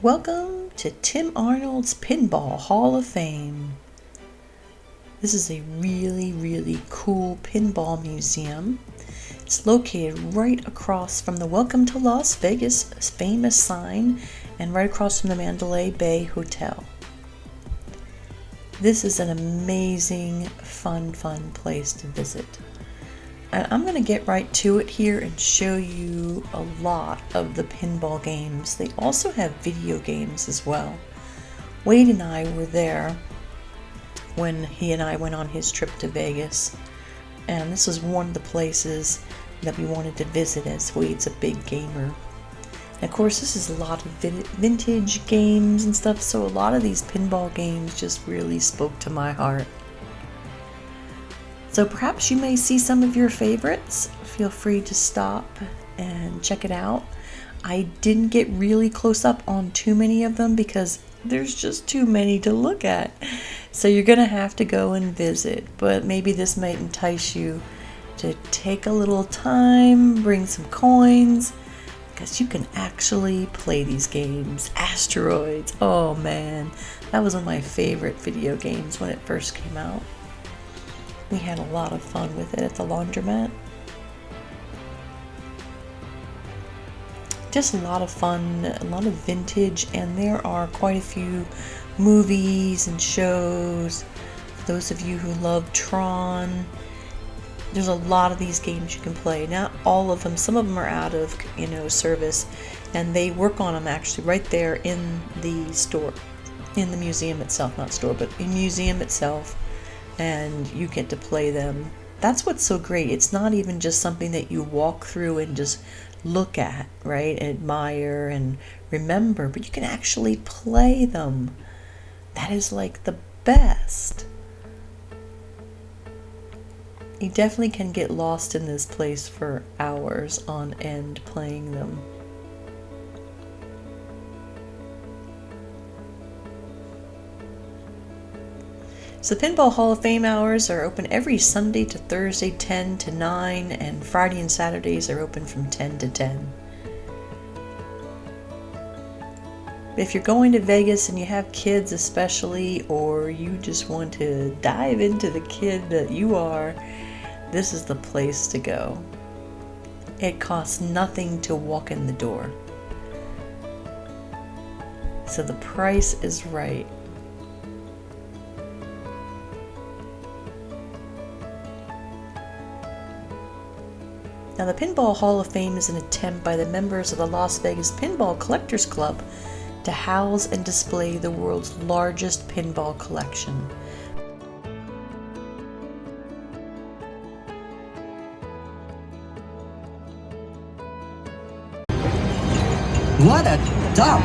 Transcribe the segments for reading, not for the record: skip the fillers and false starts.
Welcome to Tim Arnold's Pinball Hall of Fame. This is a really cool pinball museum. It's located right across from the Welcome to Las Vegas famous sign and right across from the Mandalay Bay Hotel. This is an amazing, fun place to visit. I'm going to get right to it here and show you a lot of the pinball games. They also have video games as well. Wade and I were there when he and I went on his trip to Vegas, and this was one of the places that we wanted to visit as Wade's a big gamer. And of course, this is a lot of vintage games and stuff, so a lot of these pinball games just really spoke to my heart. So perhaps you may see some of your favorites. Feel free to stop and check it out. I didn't get really close up on too many of them because there's just too many to look at. So you're gonna have to go and visit, but maybe this might entice you to take a little time, bring some coins, because you can actually play these games. Asteroids, oh man, that was one of my favorite video games when it first came out. We had a lot of fun with it at the laundromat. Just a lot of fun, a lot of vintage, and there are quite a few movies and shows. For those of you who love Tron, there's a lot of these games you can play. Not all of them, some of them are out of service, and they work on them actually right there in the store, in the museum itself, not store, but in museum itself. And you get to play them. That's what's so great. It's not even just something that you walk through and just look at, right? And admire and remember, but you can actually play them. That is like the best. You definitely can get lost in this place for hours on end playing them. So the Pinball Hall of Fame hours are open every Sunday to Thursday 10 to 9, and Friday and Saturdays are open from 10 to 10. If you're going to Vegas and you have kids especially, or you just want to dive into the kid that you are, this is the place to go. It costs nothing to walk in the door. So the price is right. Now, the Pinball Hall of Fame is an attempt by the members of the Las Vegas Pinball Collectors Club to house and display the world's largest pinball collection. What a dump!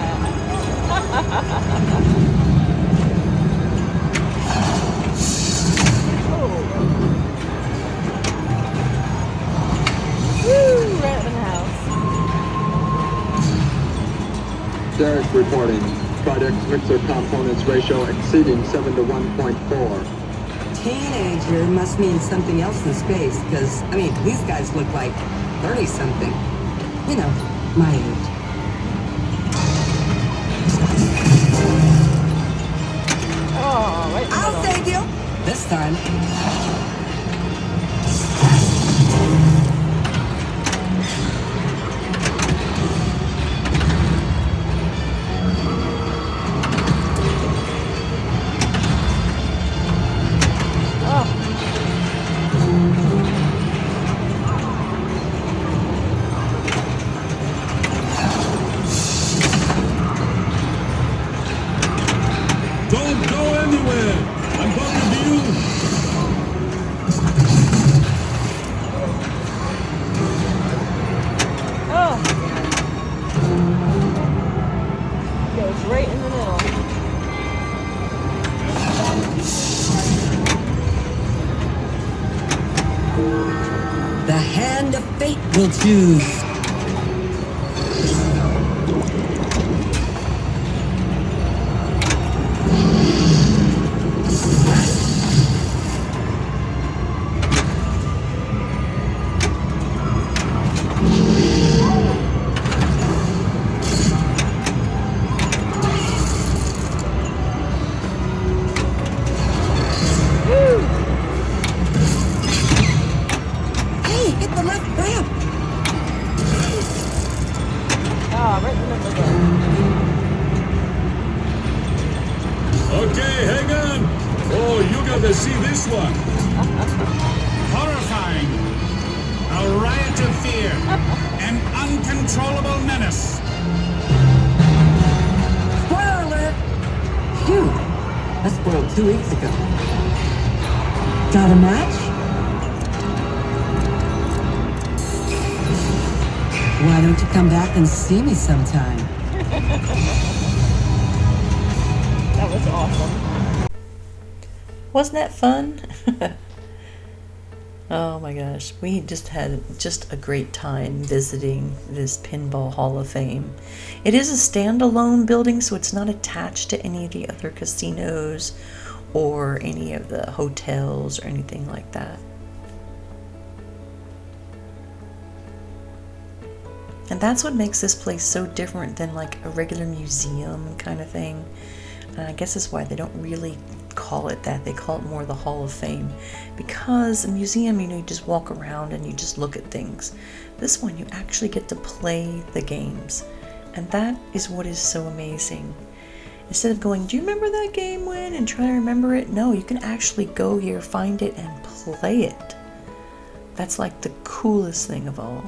Derek reporting. Product mixer components ratio exceeding 7 to 1.4. Teenager must mean something else in space, because, these guys look like 30-something. You know, my age. Oh, right in the I'll middle. save you! This time. Don't go anywhere! I'm coming to you! Oh! Goes right in the middle. The hand of fate will choose. Ah, right in the middle again. Okay, hang on. Oh, you gotta see this one. Horrifying. A riot of fear. An uncontrollable menace. Spoiler alert! Phew, that spoiled 2 weeks ago. Got a match? Why don't you come back and see me sometime? That was awesome. Wasn't that fun? Oh my gosh, we just had just a great time visiting this Pinball Hall of Fame. It is a standalone building, so it's not attached to any of the other casinos or any of the hotels or anything like that. And that's what makes this place so different than like a regular museum kind of thing. And I guess that's why they don't really call it that. They call it more the Hall of Fame, because a museum, you just walk around and you just look at things. This one, you actually get to play the games, and that is what is so amazing. Instead of going, do you remember that game when, and try to remember it, no, you can actually go here, find it, and play it. That's like the coolest thing of all.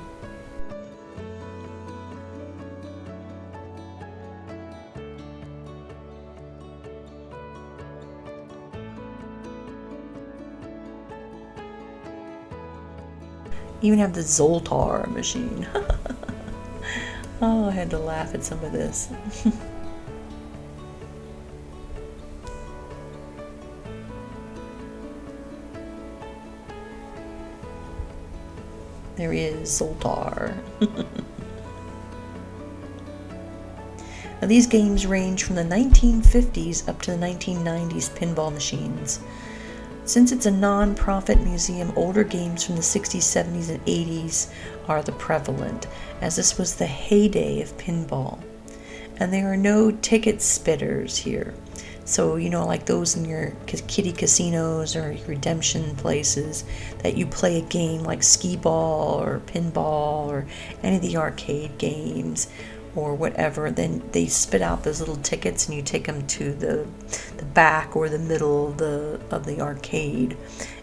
Even have the Zoltar machine. Oh, I had to laugh at some of this. There is Zoltar. Now, these games range from the 1950s up to the 1990s pinball machines. Since it's a non-profit museum, older games from the 60s, 70s, and 80s are the prevalent, as this was the heyday of pinball. And there are no ticket spitters here. So, like those in your kiddie casinos or redemption places that you play a game like skee ball or pinball or any of the arcade games or whatever, then they spit out those little tickets and you take them to the back or the middle of the arcade,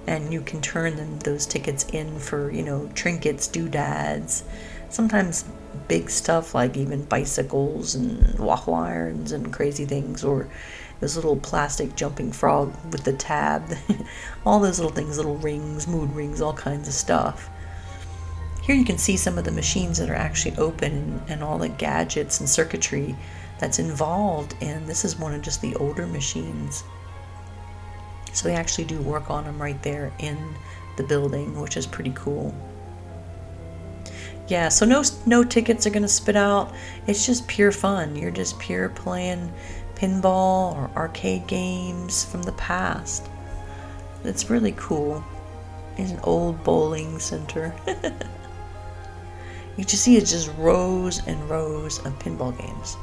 and you can turn those tickets in for trinkets, doodads, sometimes big stuff like even bicycles and waffle irons and crazy things, or this little plastic jumping frog with the tab. All those little things, little rings, mood rings, all kinds of stuff. Here you can see some of the machines that are actually open and all the gadgets and circuitry that's involved, and this is one of just the older machines. So they actually do work on them right there in the building, which is pretty cool. Yeah, so no tickets are going to spit out. It's just pure fun. You're just pure playing pinball or arcade games from the past. It's really cool. It's an old bowling center. You just see it's just rows and rows of pinball games.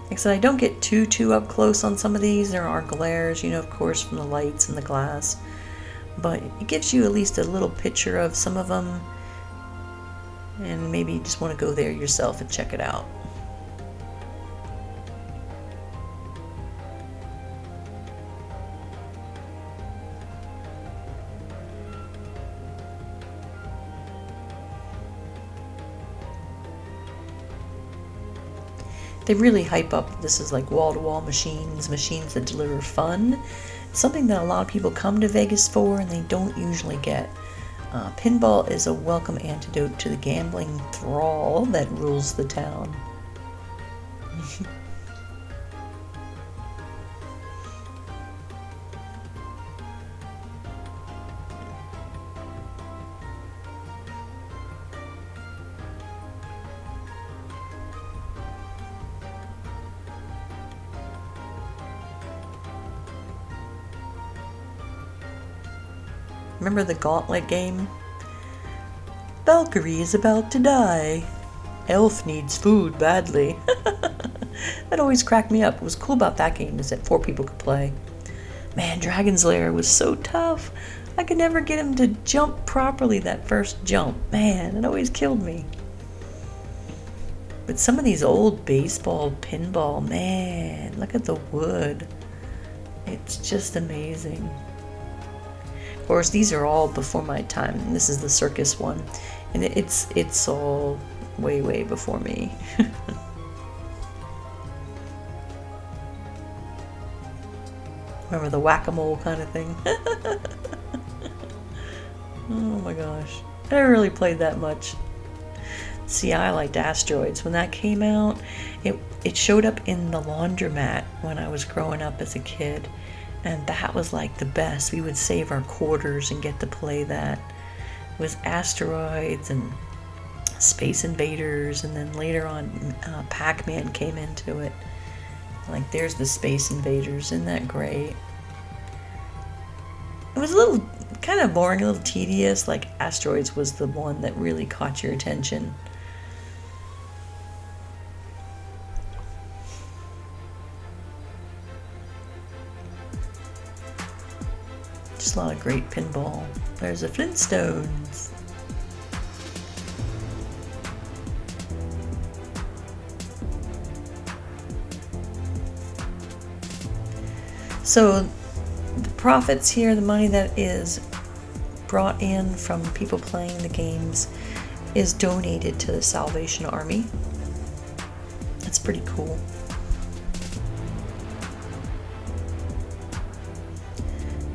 Like I said, I don't get too up close on some of these. There are glares, of course, from the lights and the glass. But it gives you at least a little picture of some of them. And maybe you just want to go there yourself and check it out. They really hype up this is like wall-to-wall machines that deliver fun. It's something that a lot of people come to Vegas for and they don't usually get. Pinball is a welcome antidote to the gambling thrall that rules the town. Remember the Gauntlet game? Valkyrie is about to die. Elf needs food badly. That always cracked me up. What was cool about that game is that 4 people could play. Man, Dragon's Lair was so tough. I could never get him to jump properly that first jump. Man, it always killed me. But some of these old baseball, pinball, man, look at the wood. It's just amazing. Of course, these are all before my time. This is the circus one. And it's all way, way before me. Remember the whack-a-mole kind of thing? Oh my gosh. I never really played that much. See, I liked Asteroids. When that came out, it showed up in the laundromat when I was growing up as a kid. And that was like the best. We would save our quarters and get to play that. It was Asteroids and Space Invaders, and then later on Pac-Man came into it. Like, there's the Space Invaders. Isn't that great? It was a little kind of boring, a little tedious. Like, Asteroids was the one that really caught your attention. Just a lot of great pinball. There's the Flintstones. So the profits here, the money that is brought in from people playing the games, is donated to the Salvation Army. That's pretty cool.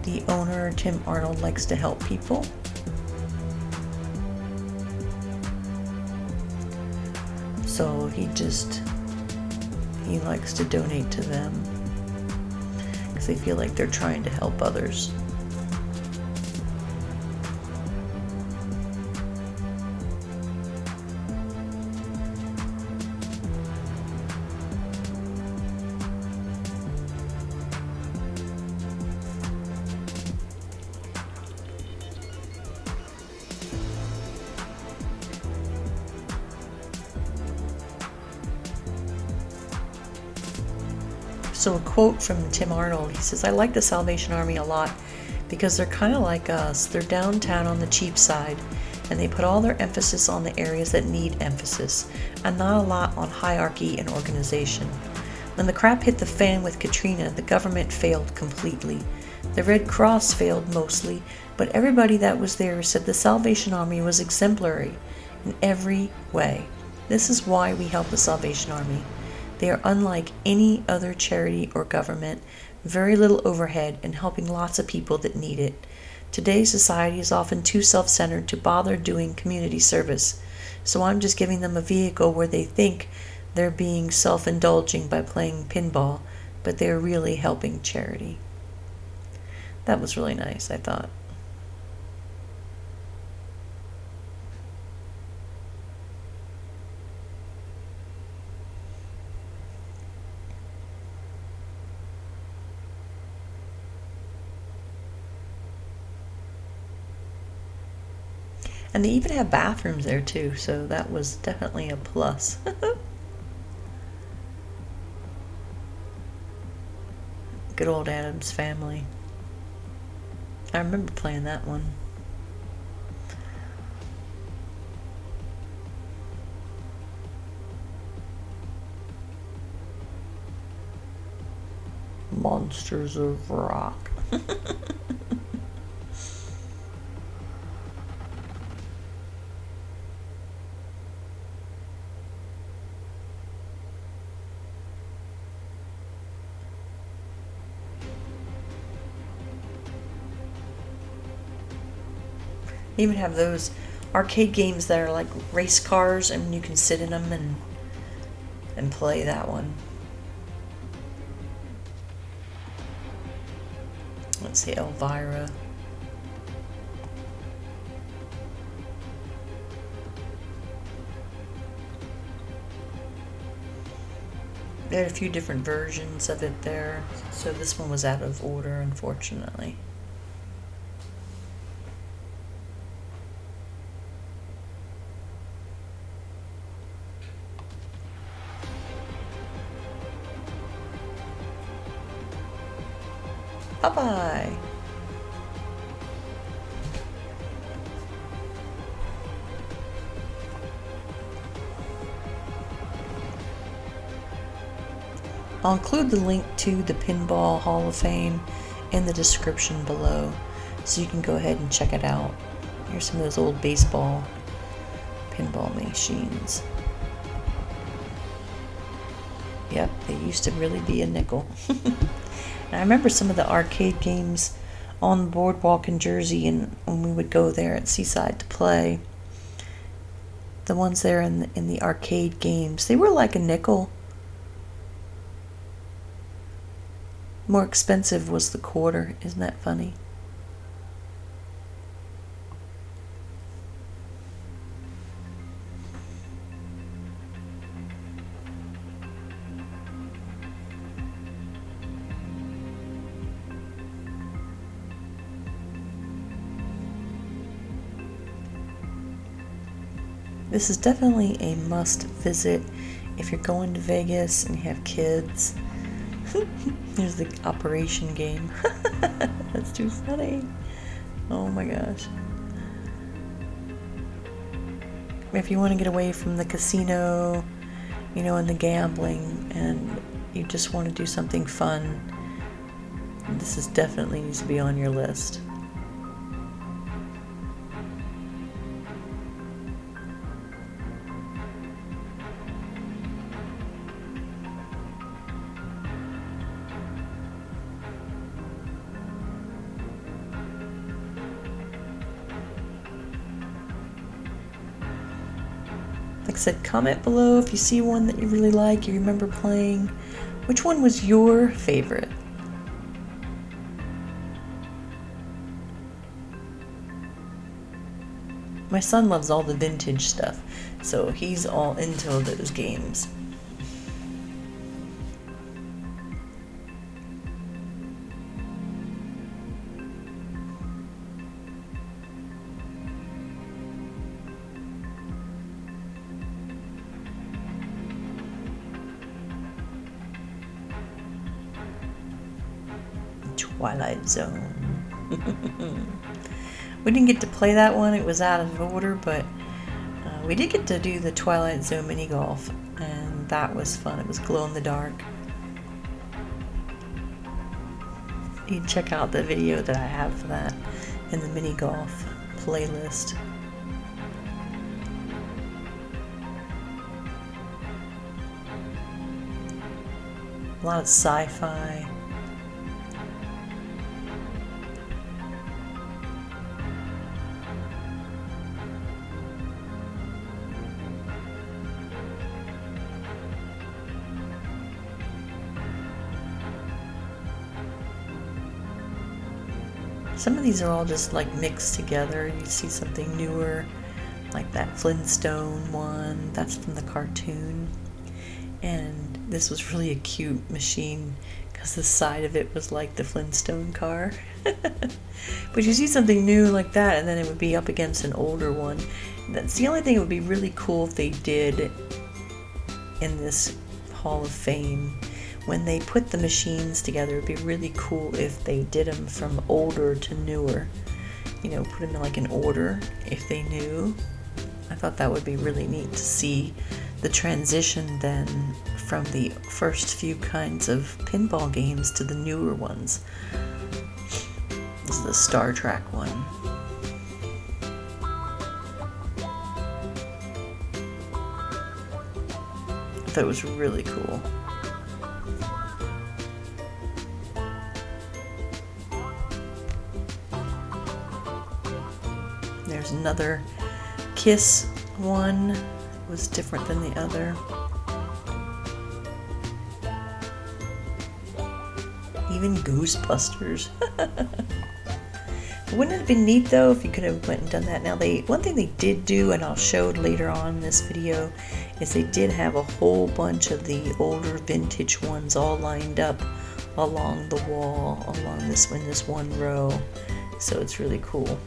The owner, Tim Arnold, likes to help people. So he likes to donate to them because they feel like they're trying to help others. So a quote from Tim Arnold, he says, "I like the Salvation Army a lot because they're kind of like us. They're downtown on the cheap side, and they put all their emphasis on the areas that need emphasis, and not a lot on hierarchy and organization. When the crap hit the fan with Katrina, the government failed completely. The Red Cross failed mostly, but everybody that was there said the Salvation Army was exemplary in every way. This is why we help the Salvation Army. They are unlike any other charity or government, very little overhead, and helping lots of people that need it. Today's society is often too self-centered to bother doing community service, so I'm just giving them a vehicle where they think they're being self-indulging by playing pinball, but they're really helping charity." That was really nice, I thought. And they even have bathrooms there too, so that was definitely a plus. Good old Addams Family. I remember playing that one. Monsters of Rock. They even have those arcade games that are like race cars, and you can sit in them and play that one. Let's see, Elvira. They had a few different versions of it there, so this one was out of order, unfortunately. Bye-bye. I'll include the link to the Pinball Hall of Fame in the description below, so you can go ahead and check it out. Here's some of those old baseball pinball machines. Yep, they used to really be a nickel. And I remember some of the arcade games on the boardwalk in Jersey, and when we would go there at Seaside to play, the ones there in the arcade games, they were like a nickel. More expensive was the quarter. Isn't that funny? This is definitely a must visit if you're going to Vegas and you have kids. There's the operation game. That's too funny. Oh my gosh. If you want to get away from the casino, you know, and the gambling, and you just want to do something fun, this is definitely needs to be on your list. Like I said, comment below if you see one that you really like, you remember playing. Which one was your favorite? My son loves all the vintage stuff, so he's all into those games. Twilight Zone. We didn't get to play that one, it was out of order, but we did get to do the Twilight Zone mini golf, and that was fun. It was glow in the dark. You can check out the video that I have for that in the mini golf playlist. A lot of sci-fi. Some of these are all just like mixed together. You see something newer, like that Flintstone one. That's from the cartoon. And this was really a cute machine because the side of it was like the Flintstone car. But you see something new like that, and then it would be up against an older one. That's the only thing it would be really cool if they did in this Hall of Fame. When they put the machines together, it'd be really cool if they did them from older to newer. You know, put them in like an order if they knew. I thought that would be really neat to see the transition then from the first few kinds of pinball games to the newer ones. This is the Star Trek one. I thought it was really cool. There's another Kiss one. It was different than the other. Even Ghostbusters. Wouldn't it have been neat though if you could have went and done that? Now one thing they did do, and I'll show it later on in this video, is they did have a whole bunch of the older vintage ones all lined up along the wall, along this one row. So it's really cool.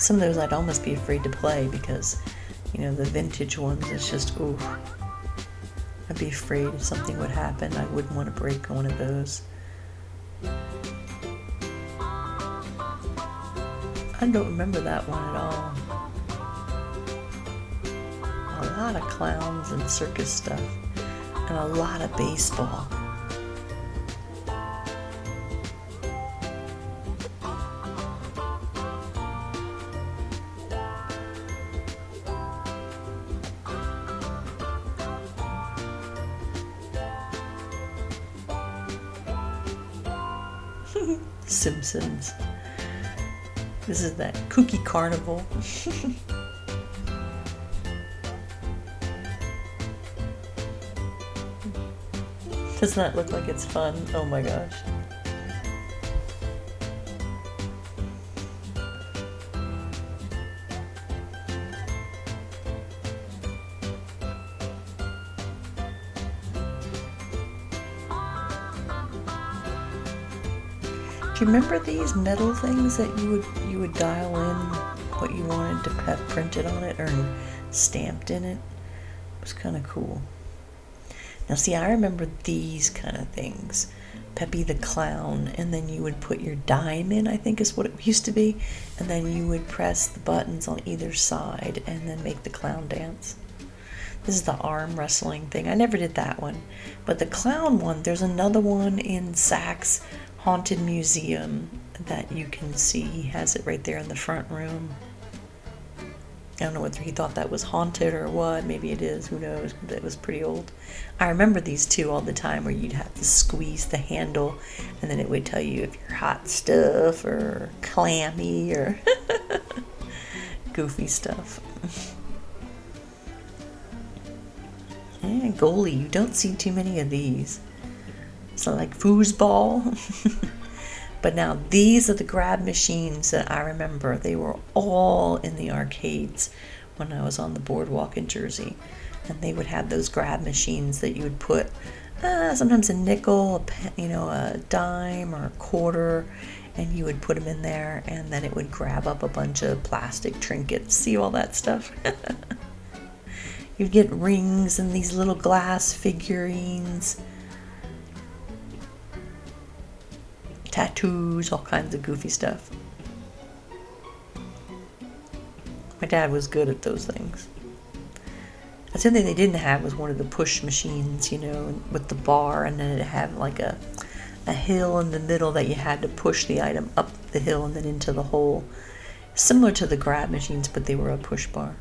Some of those I'd almost be afraid to play because, you know, the vintage ones, it's just, ooh. I'd be afraid if something would happen. I wouldn't want to break one of those. I don't remember that one at all. A lot of clowns and circus stuff, and a lot of baseball. Simpsons. This is that kooky carnival. Doesn't that look like it's fun? Oh my gosh. Do you remember these metal things that you would dial in what you wanted to have printed on it or stamped in it? It was kind of cool. Now see, I remember these kind of things. Peppy the Clown, and then you would put your dime in, I think is what it used to be, and then you would press the buttons on either side and then make the clown dance. This is the arm wrestling thing. I never did that one. But the clown one, there's another one in Saks Haunted Museum that you can see. He has it right there in the front room. I don't know whether he thought that was haunted or what. Maybe it is. Who knows? It was pretty old. I remember these two all the time where you'd have to squeeze the handle and then it would tell you if you're hot stuff or clammy or goofy stuff. Yeah, goalie. You don't see too many of these. It's not like foosball. But now these are the grab machines that I remember. They were all in the arcades when I was on the boardwalk in Jersey. And they would have those grab machines that you would put sometimes a nickel, a dime or a quarter, and you would put them in there and then it would grab up a bunch of plastic trinkets. See all that stuff? You'd get rings and these little glass figurines. Tattoos, all kinds of goofy stuff. My dad was good at those things. The only thing they didn't have was one of the push machines, with the bar, and then it had like a hill in the middle that you had to push the item up the hill and then into the hole. Similar to the grab machines, but they were a push bar.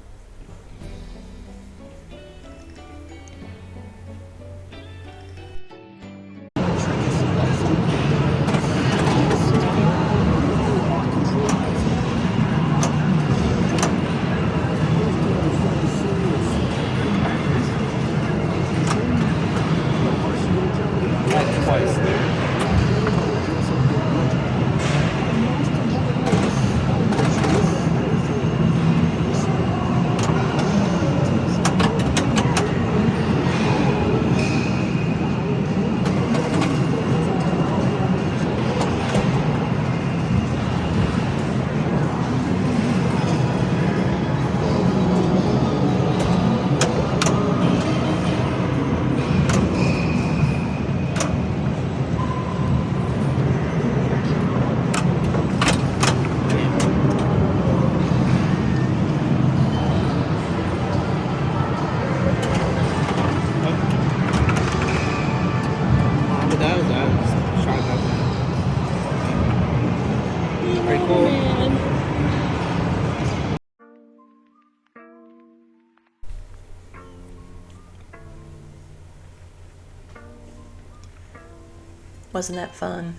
Wasn't that fun?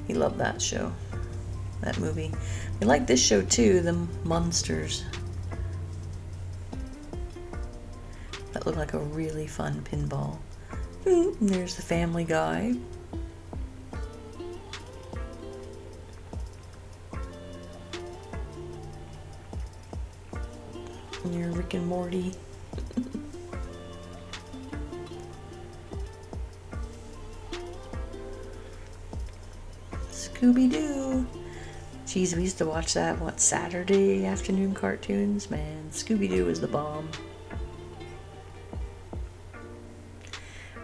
We loved that show, that movie. We liked this show too, the Munsters. That looked like a really fun pinball. And there's the Family Guy. And your Rick and Morty. Scooby-Doo. Geez, we used to watch that, what, Saturday afternoon cartoons? Man, Scooby-Doo is the bomb.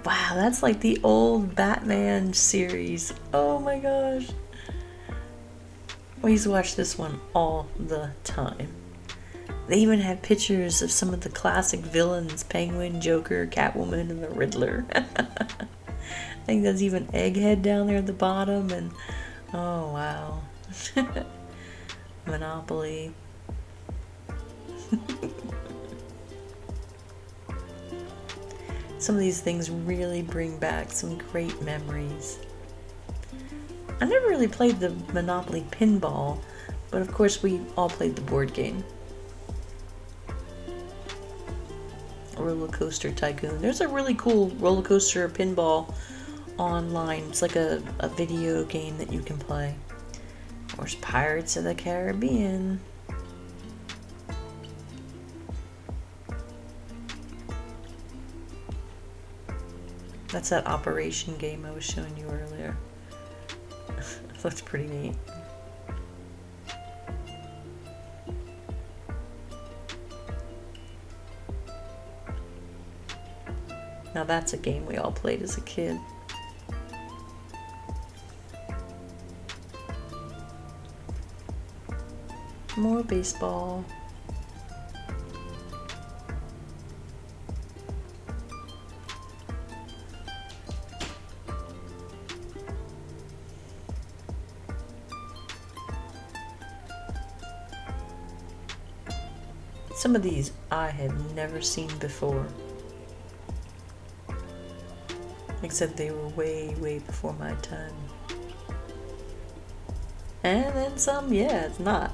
Wow, that's like the old Batman series. Oh my gosh. We used to watch this one all the time. They even had pictures of some of the classic villains: Penguin, Joker, Catwoman, and the Riddler. I think there's even Egghead down there at the bottom, and oh wow. Monopoly. Some of these things really bring back some great memories. I never really played the Monopoly pinball, but of course we all played the board game. Roller Coaster Tycoon. There's a really cool roller coaster pinball online. It's like a video game that you can play. Of course, Pirates of the Caribbean. That's that Operation game I was showing you earlier. Looks pretty neat. Now that's a game we all played as a kid. More baseball. Some of these I had never seen before. Except they were way, way before my time. And then some, yeah, it's not.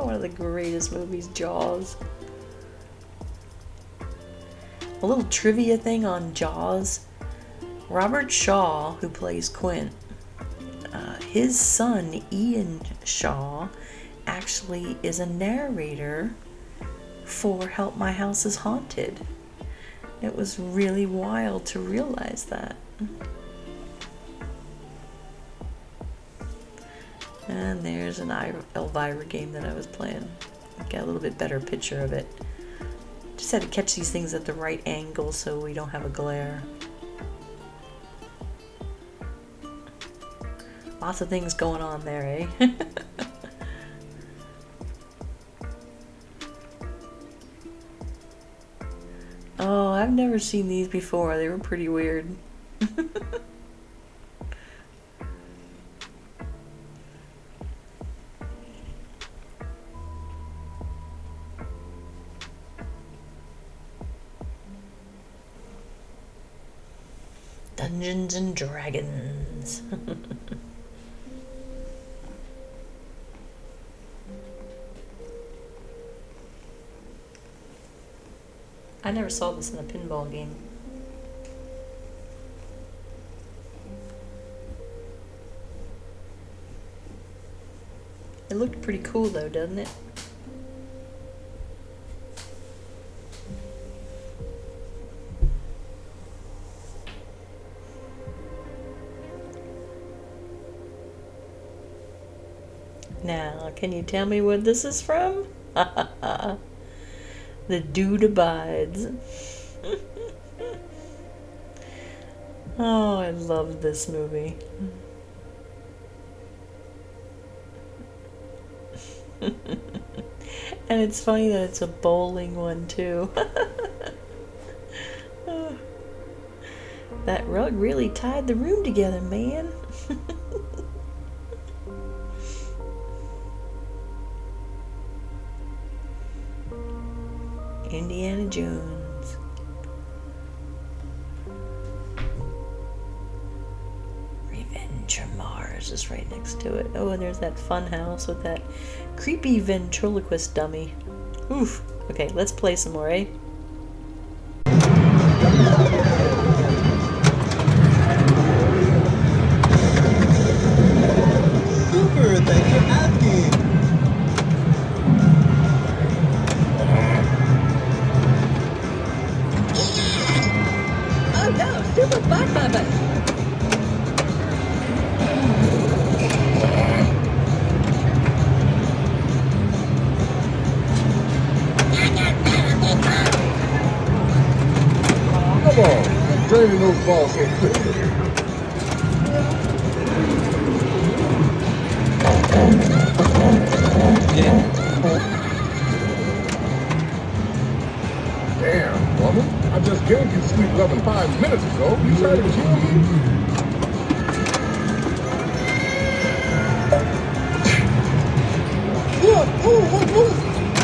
One of the greatest movies, Jaws. A little trivia thing on Jaws. Robert Shaw, who plays Quint, his son, Ian Shaw, actually is a narrator for Help My House is Haunted. It was really wild to realize that. And there's an Elvira game that I was playing. Got a little bit better picture of it. Just had to catch these things at the right angle so we don't have a glare. Lots of things going on there, eh? Oh, I've never seen these before. They were pretty weird. Dungeons and Dragons. I never saw this in a pinball game. It looked pretty cool though, doesn't it? Now, can you tell me what this is from? The Dude Abides. Oh, I love this movie. And it's funny that it's a bowling one too. That rug really tied the room together, man. Indiana Jones. Revenge from Mars is right next to it. Oh, and there's that fun house with that creepy ventriloquist dummy. Oof. Okay, let's play some more, eh? Super, thanks for asking. Oh no, Super Butt Bubba! Come on, draining those balls so quickly. Damn, woman. I just gave you sweet loving 5 minutes ago. You tried to kill me?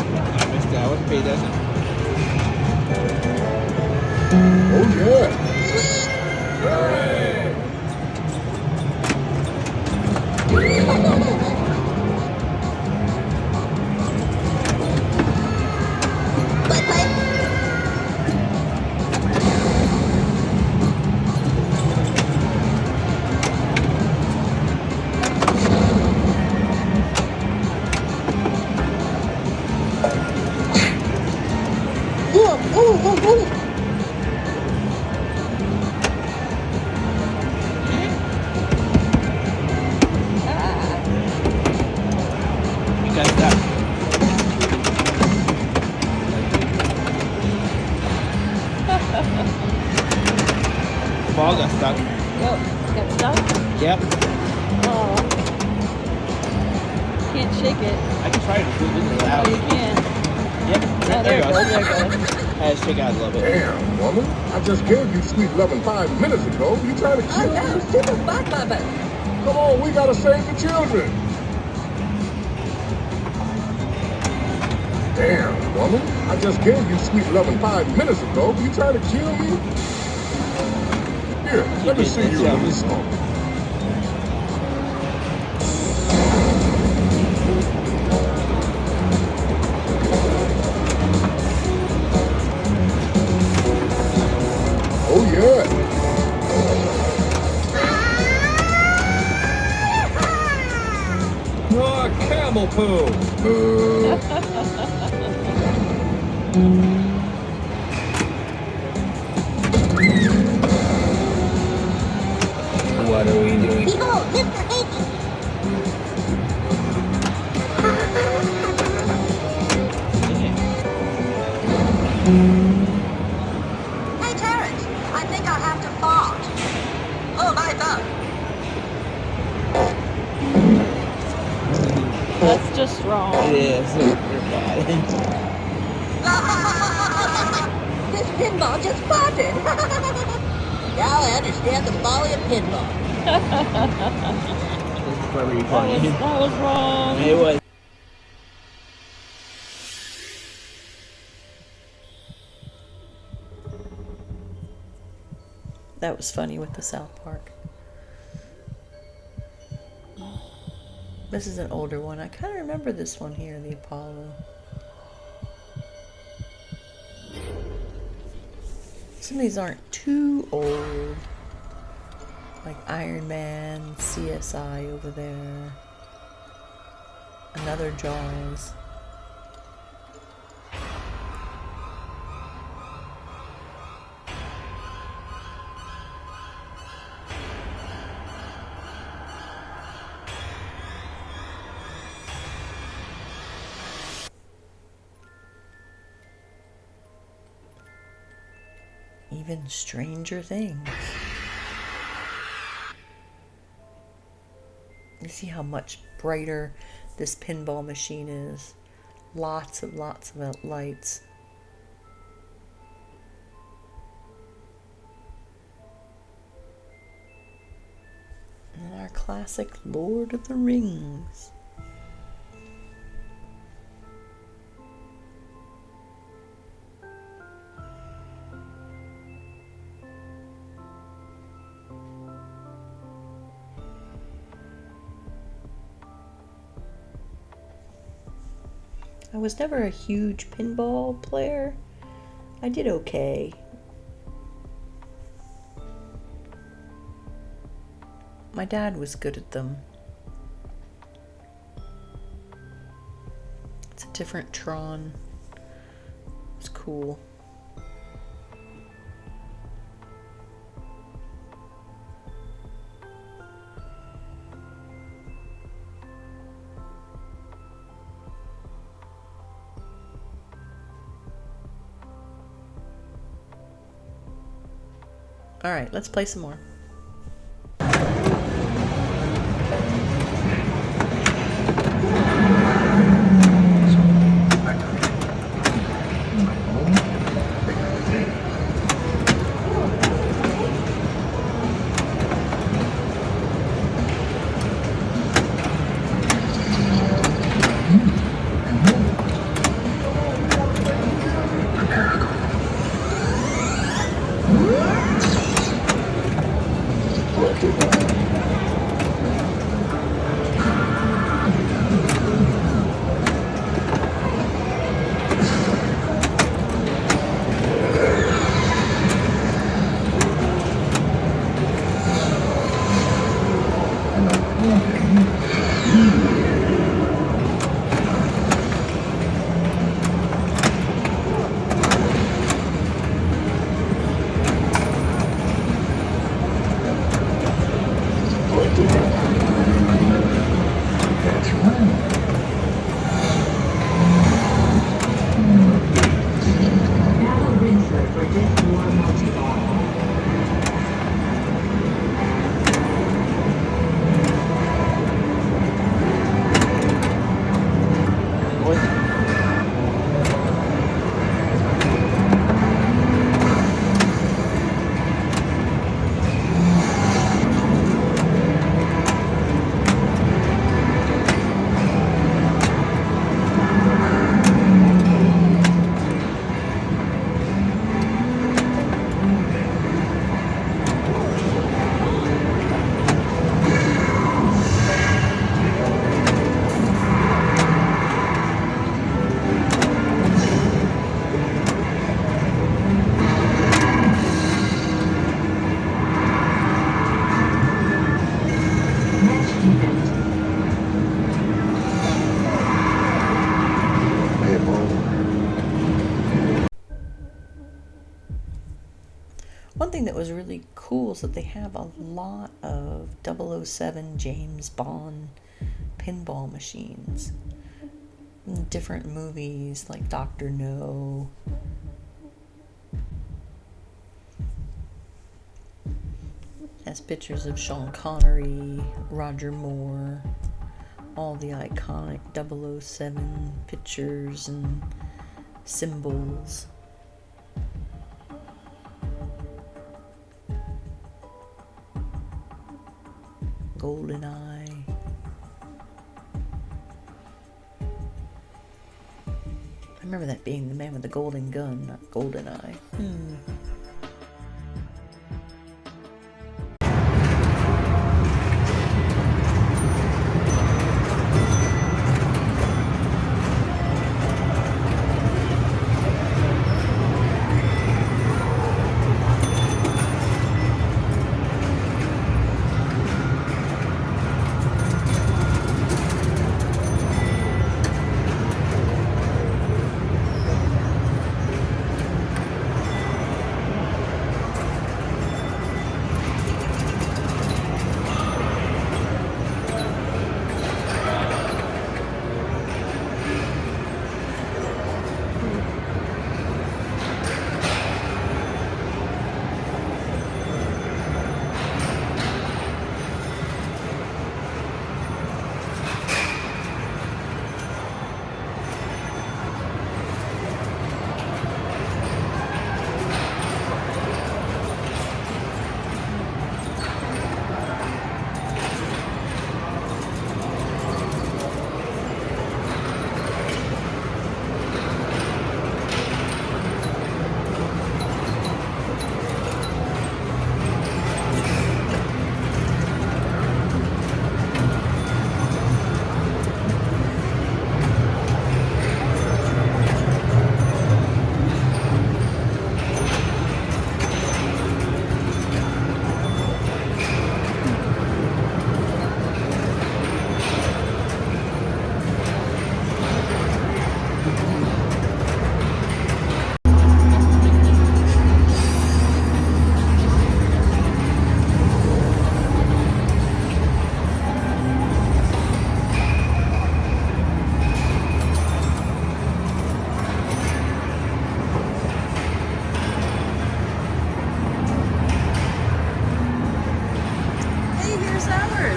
I missed that. I wasn't paying attention. Oh, yeah. Hey! You got stuck. Ball got stuck. Yep. Got stuck? Yep. Oh. Can't shake it. I can try to move it Oh, out. you can. Yep. Oh, there it goes. There it goes. I had to shake out a little bit. Damn, woman. I just gave you sweet loving 5 minutes ago. You tried to kill me? Super fuck, Bubba. Come on, we gotta save the children. Damn, woman. I just gave you sweet loving 5 minutes ago. You tried to kill me? Here, let me see you a little song. Oh, yeah. More camel poo. What are we doing? Behold, Mr. Hanky. Hey, Terrence, I think I have to fart. Oh, my God. That's just wrong. It is. You're bad. This pinball just farted. Now I understand the folly of pinball. That's very funny. That was wrong. It was. That was funny with the South Park. This is an older one. I kind of remember this one here, the Apollo. Some of these aren't too old. Like Iron Man, CSI over there. Another Jaws. Even Stranger Things. You see how much brighter this pinball machine is. Lots of lights. And our classic Lord of the Rings. I was never a huge pinball player. I did okay. My dad was good at them. It's a different Tron. It's cool. Alright, let's play some more. One thing that was really cool is that they have a lot of 007 James Bond pinball machines. In different movies like Dr. No. Has pictures of Sean Connery, Roger Moore, all the iconic 007 pictures and symbols. GoldenEye. I remember that being the man with the golden gun, not GoldenEye.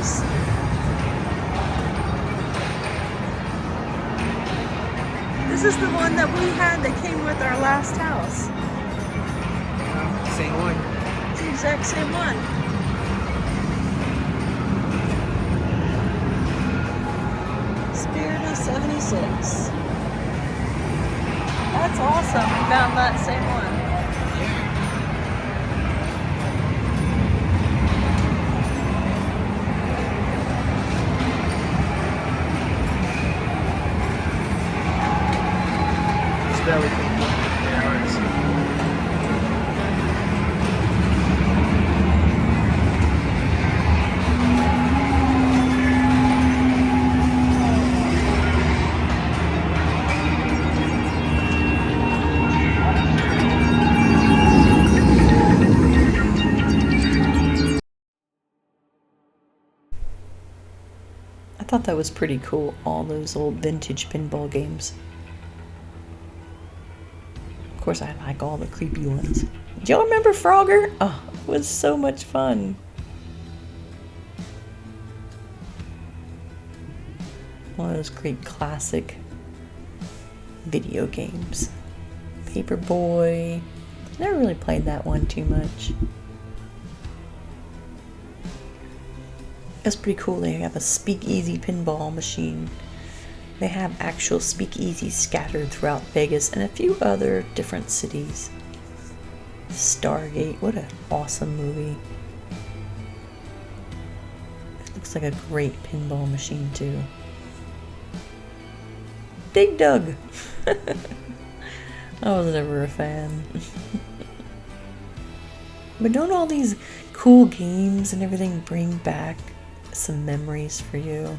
pictures. This is the one that we had that came with our last house. Same one. It's the exact same one. Spirit of 76. That's awesome. We found that same one. It's very cool. Yeah, it's I thought that was pretty cool, all those old vintage pinball games. Of course, I like all the creepy ones. Do y'all remember Frogger? Oh, it was so much fun. One of those great classic video games. Paperboy. Never really played that one too much. It's pretty cool. They have a speakeasy pinball machine. They have actual speakeasies scattered throughout Vegas and a few other different cities. Stargate, what an awesome movie. It looks like a great pinball machine too. Dig Dug! I was never a fan. But don't all these cool games and everything bring back some memories for you?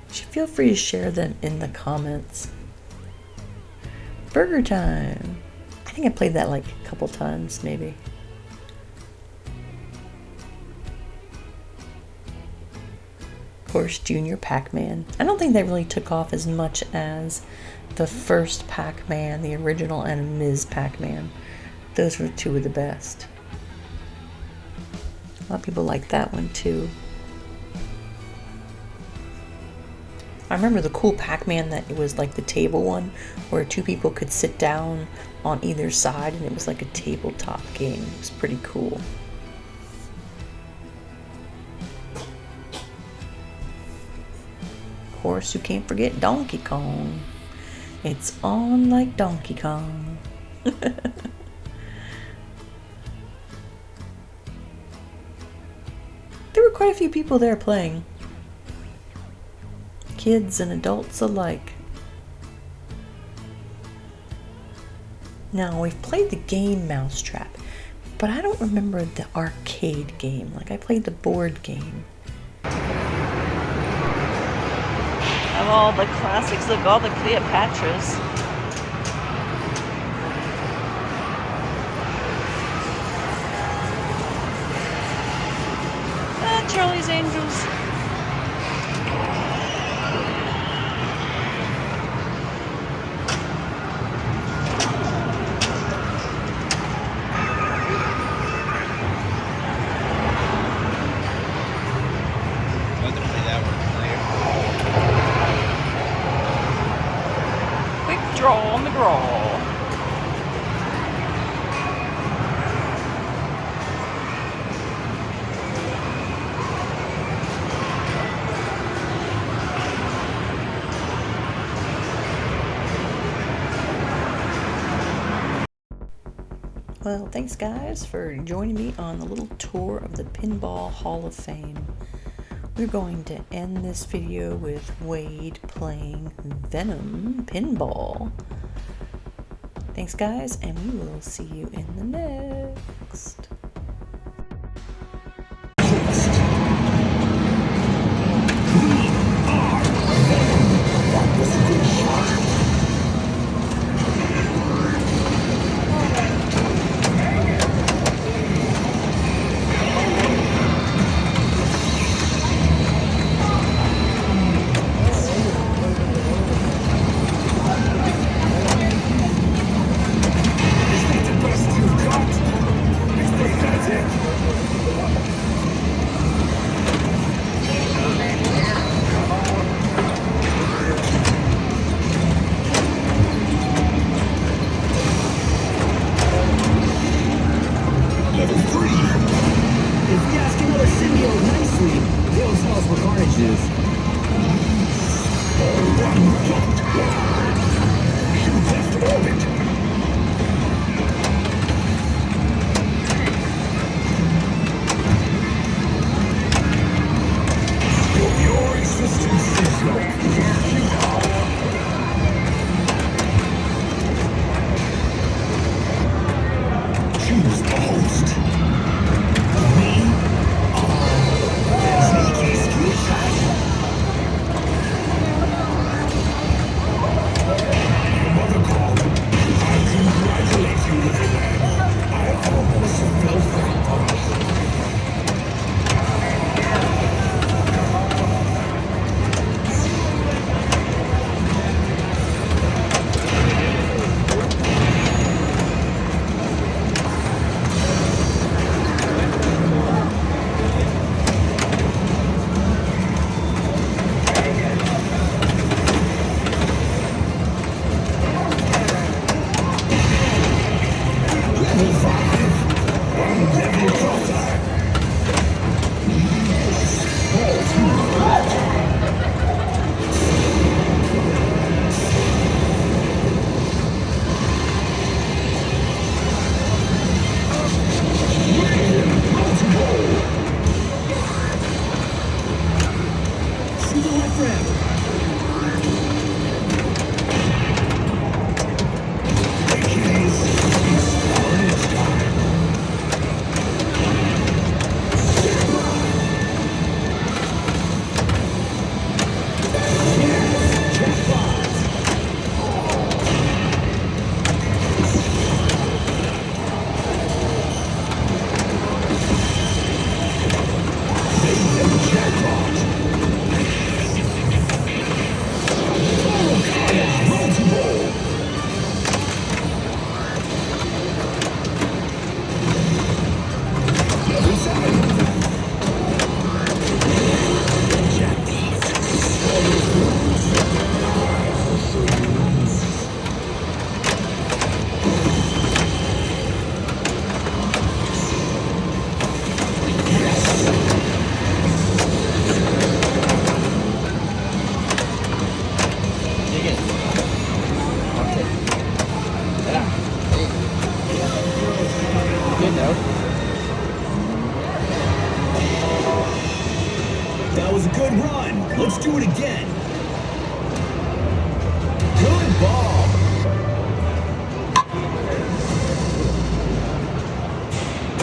You should feel free to share them in the comments. Burger Time. I think I played that like a couple times, maybe. Of course, Junior Pac-Man. I don't think that really took off as much as the first Pac-Man, the original, and Ms. Pac-Man. Those were two of the best. A lot of people like that one too. I remember the cool Pac-Man that it was like the table one where two people could sit down on either side and it was like a tabletop game. It was pretty cool. Of course, you can't forget Donkey Kong. It's on like Donkey Kong. There were quite a few people there playing. Kids and adults alike. Now, we've played the game Mousetrap, but I don't remember the arcade game. Like, I played the board game. Of all the classics, look, all the Cleopatras. Charlie's Angels. Quick draw on the draw. Well, thanks guys for joining me on the little tour of the Pinball Hall of Fame. We're going to end this video with Wade playing Venom Pinball. Thanks guys, and we will see you in the next. Yeah. Good though. That was a good run. Let's do it again. Good ball.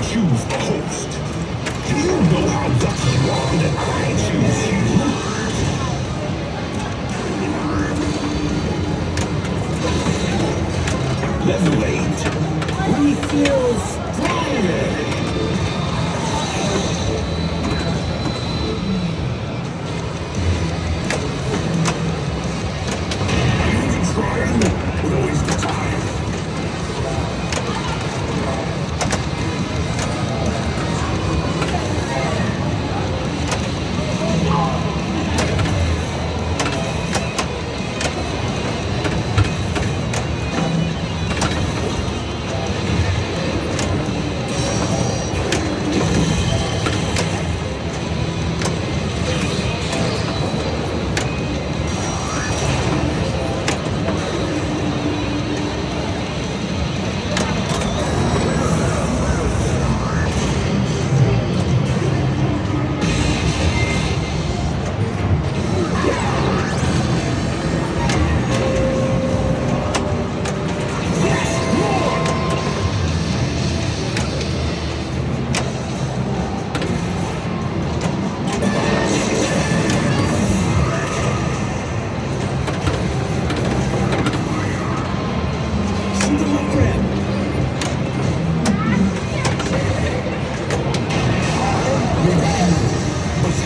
Choose the host. Do you know how lucky you are that I choose you? Leatherweight. We feel stronger. Trying with a waste of time.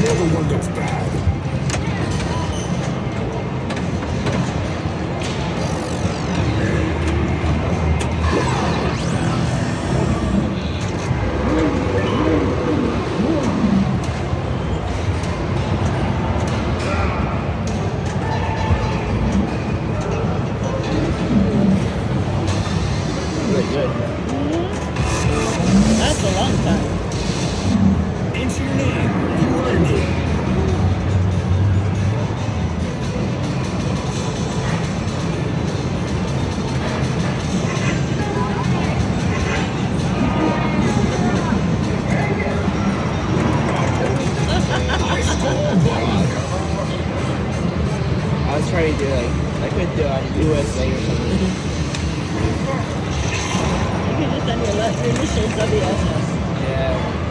You're the one that's bad. Really good. That's a long time. Enter your name. You earned it. I was trying to do like I could do USA or something. You can just send your initials WSS. Yeah.